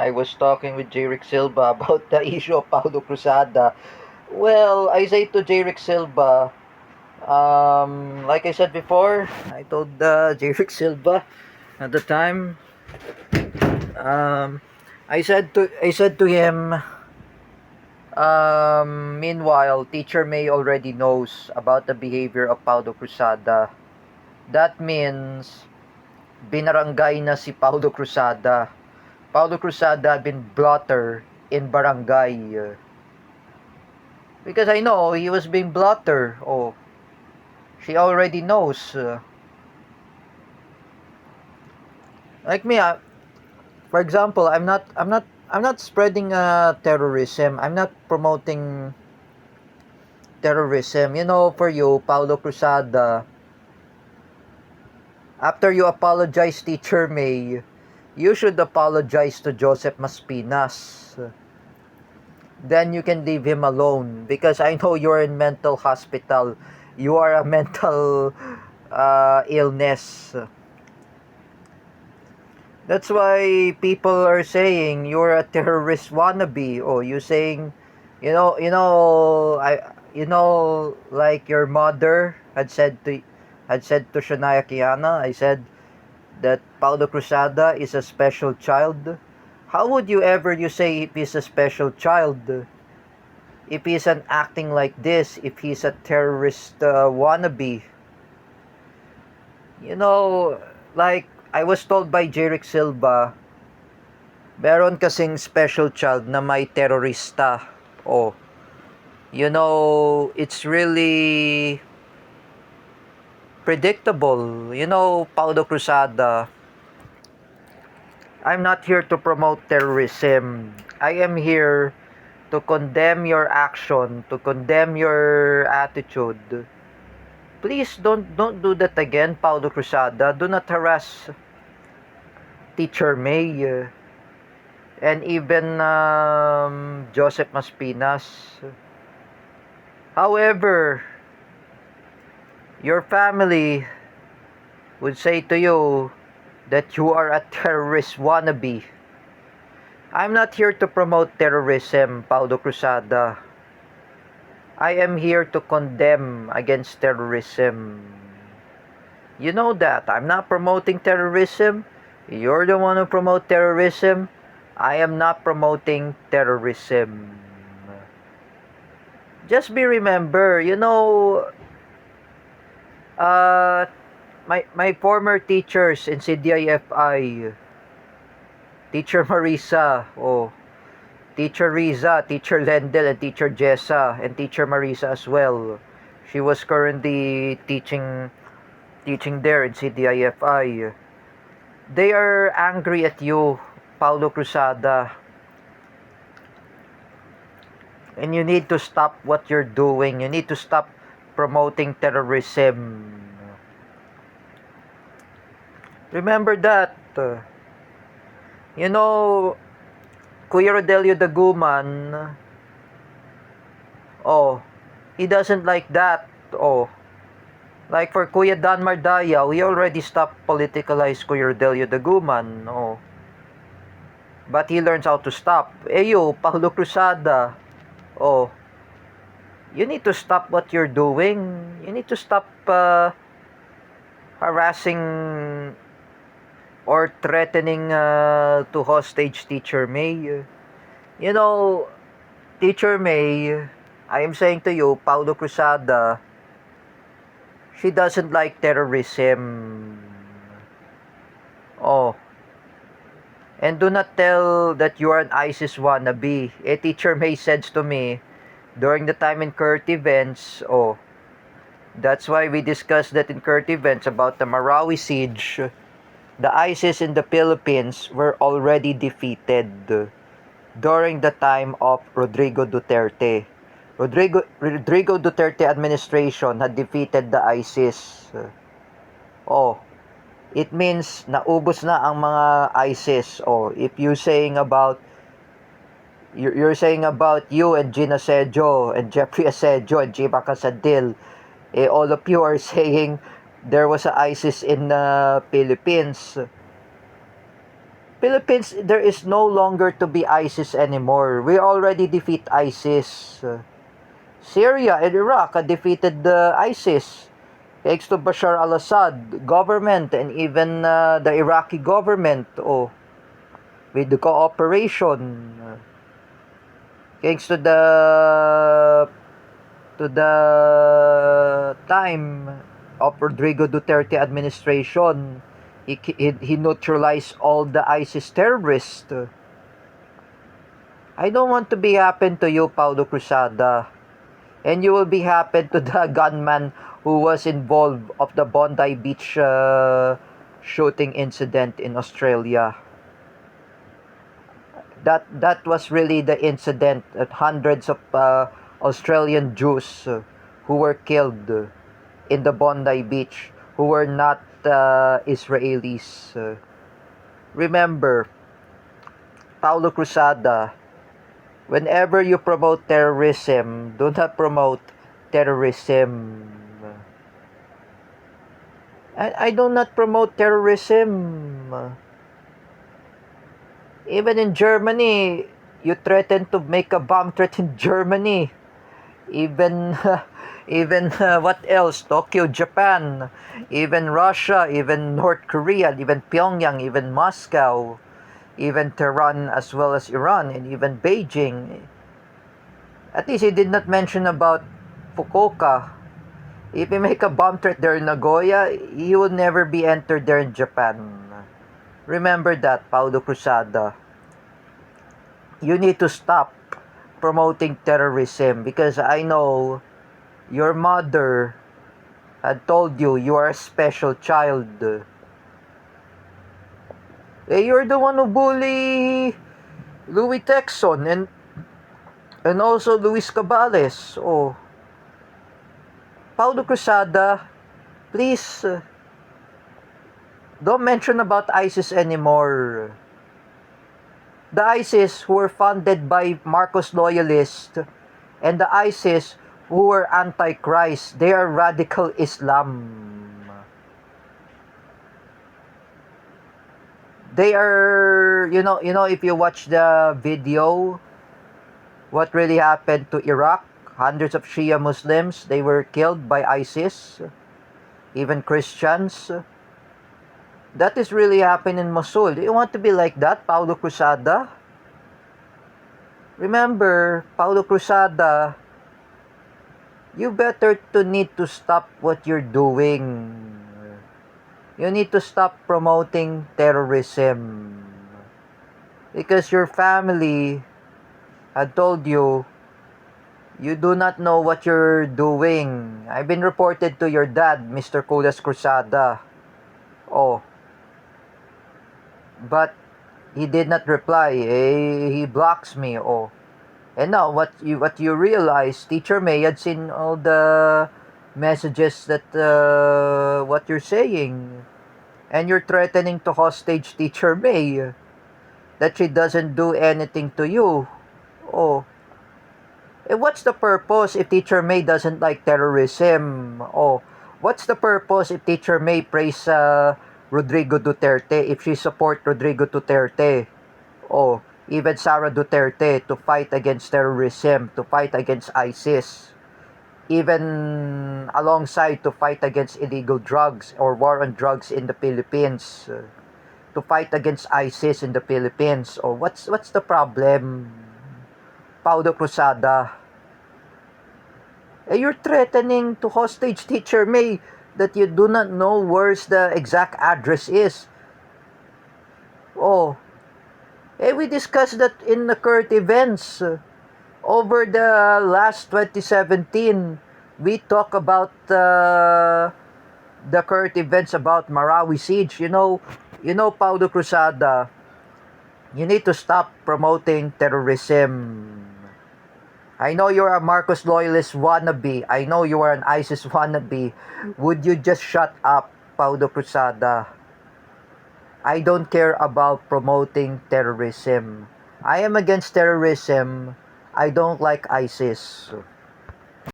I was talking with Jerick Silva about the issue of Paulo Cruzada. Well, I say to Jerick Silva, like I said before, I told Jerick Silva at the time, um, I said to him, meanwhile, Teacher May already knows about the behavior of Paulo Cruzada. That means binarangay na si Paulo Cruzada. Paulo Cruzada had been blotter in barangay. Because I know he was being blotter. Oh, she already knows. Like me, for example, I'm not spreading terrorism. I'm not promoting terrorism. For you, Paulo Cruzada, after you apologize, Teacher May, you should apologize to Joseph Maspinas. Then you can leave him alone because I know you're in mental hospital. You are a mental illness. That's why people are saying you're a terrorist wannabe. Oh, you saying, like your mother had said to Shania Kiana. I said that Paulo Cruzada is a special child. How would you say if he's a special child? If he's an acting like this, if he's a terrorist wannabe, like I was told by Jerick Silva, meron kasing special child na may terorista. Oh, it's really predictable. Paulo Cruzada, I'm not here to promote terrorism. I am here to condemn your action, to condemn your attitude. Please don't do that again, Paulo Cruzada. Do not harass Teacher May and even Joseph Maspinas. However, your family would say to you that you are a terrorist wannabe. I'm not here to promote terrorism, Paulo Cruzada. I am here to condemn against terrorism. You know that. I'm not promoting terrorism. You're the one who promote terrorism. I am not promoting terrorism. Just be remember, my former teachers in CDIFI, Teacher Marisa, Teacher Riza, Teacher Lendel, and Teacher Jessa, and Teacher Marisa as well. She was currently teaching there in CDIFI. They are angry at you, Paulo Cruzada. And you need to stop what you're doing. You need to stop promoting terrorism. Remember that. Kuya Rodelio Daguman, he doesn't like that. Like for Kuya Dan Mardaya, we already stopped politicalize Kuya Rodelio Daguman. But he learns how to stop. You, Paulo Cruzada, you need to stop what you're doing. You need to stop harassing or threatening to hostage Teacher May. Teacher May, I am saying to you, Paulo Cruzada, she doesn't like terrorism. And do not tell that you are an ISIS wannabe. Teacher May said to me during the time in current events, that's why we discussed that in current events about the Marawi siege. The ISIS in the Philippines were already defeated during the time of Rodrigo Duterte. Rodrigo Duterte administration had defeated the ISIS. It means naubos na ang mga ISIS. If you're saying about you and Gina Sejo and Jeffrey Asejo and Jiba Casadil, all of you are saying there was a ISIS in the Philippines. Philippines, there is no longer to be ISIS anymore. We already defeat ISIS. Syria and Iraq defeated the ISIS. Thanks to Bashar al-Assad government and even the Iraqi government. Oh, with the cooperation. Thanks to the time of Rodrigo Duterte administration, he neutralized all the ISIS terrorists. I don't want to be happen to you, Paulo Cruzada, and you will be happen to the gunman who was involved of the Bondi Beach shooting incident in Australia. That was really the incident that hundreds of Australian Jews who were killed in the Bondi Beach, who were not Israelis. Remember, Paulo Cruzada, whenever you promote terrorism, do not promote terrorism. I do not promote terrorism. Even in Germany, you threaten to make a bomb threat in Germany. Even what else? Tokyo, Japan, even Russia, even North Korea, even Pyongyang, even Moscow, even Tehran, as well as Iran, and even Beijing. At least he did not mention about Fukuoka. If you make a bomb threat there in Nagoya, he will never be entered there in Japan. Remember that, Paulo Cruzada. You need to stop promoting terrorism, because I know your mother had told you you are a special child. You're the one who bully Louis Texon and also Luis Cabales. Oh, Paulo Cruzada, please don't mention about ISIS anymore. The ISIS who were funded by Marcos loyalists and the ISIS who were antichrist, they are radical Islam. They are, if you watch the video, what really happened to Iraq, hundreds of Shia Muslims, they were killed by ISIS, even Christians. That is really happening in Mosul. Do you want to be like that, Paulo Cruzada? Remember, Paulo Cruzada, you need to stop what you're doing. You need to stop promoting terrorism. Because your family had told you, you do not know what you're doing. I've been reported to your dad, Mr. Kulas Cruzada. Oh. But he did not reply. He blocks me. Oh. And now what you realize, Teacher May had seen all the messages that what you're saying, and you're threatening to hostage Teacher May that she doesn't do anything to you. Oh. What's the purpose if Teacher May doesn't like terrorism? Oh. What's the purpose if Teacher May praise Rodrigo Duterte, if she support Rodrigo Duterte? Oh, even Sara Duterte, to fight against terrorism, to fight against ISIS, even alongside to fight against illegal drugs or war on drugs in the Philippines, to fight against ISIS in the Philippines. Oh, what's the problem, Paulo Cruzada? You're threatening to hostage Teacher May that you do not know where's the exact address is. Oh, we discussed that in the current events. Over the last 2017, we talk about the current events about Marawi siege. You know, Paulo Cruzada, you need to stop promoting terrorism. I know you're a Marcos loyalist wannabe. I know you are an ISIS wannabe. Would you just shut up, Paulo Cruzada? I don't care about promoting terrorism. I am against terrorism. I don't like ISIS.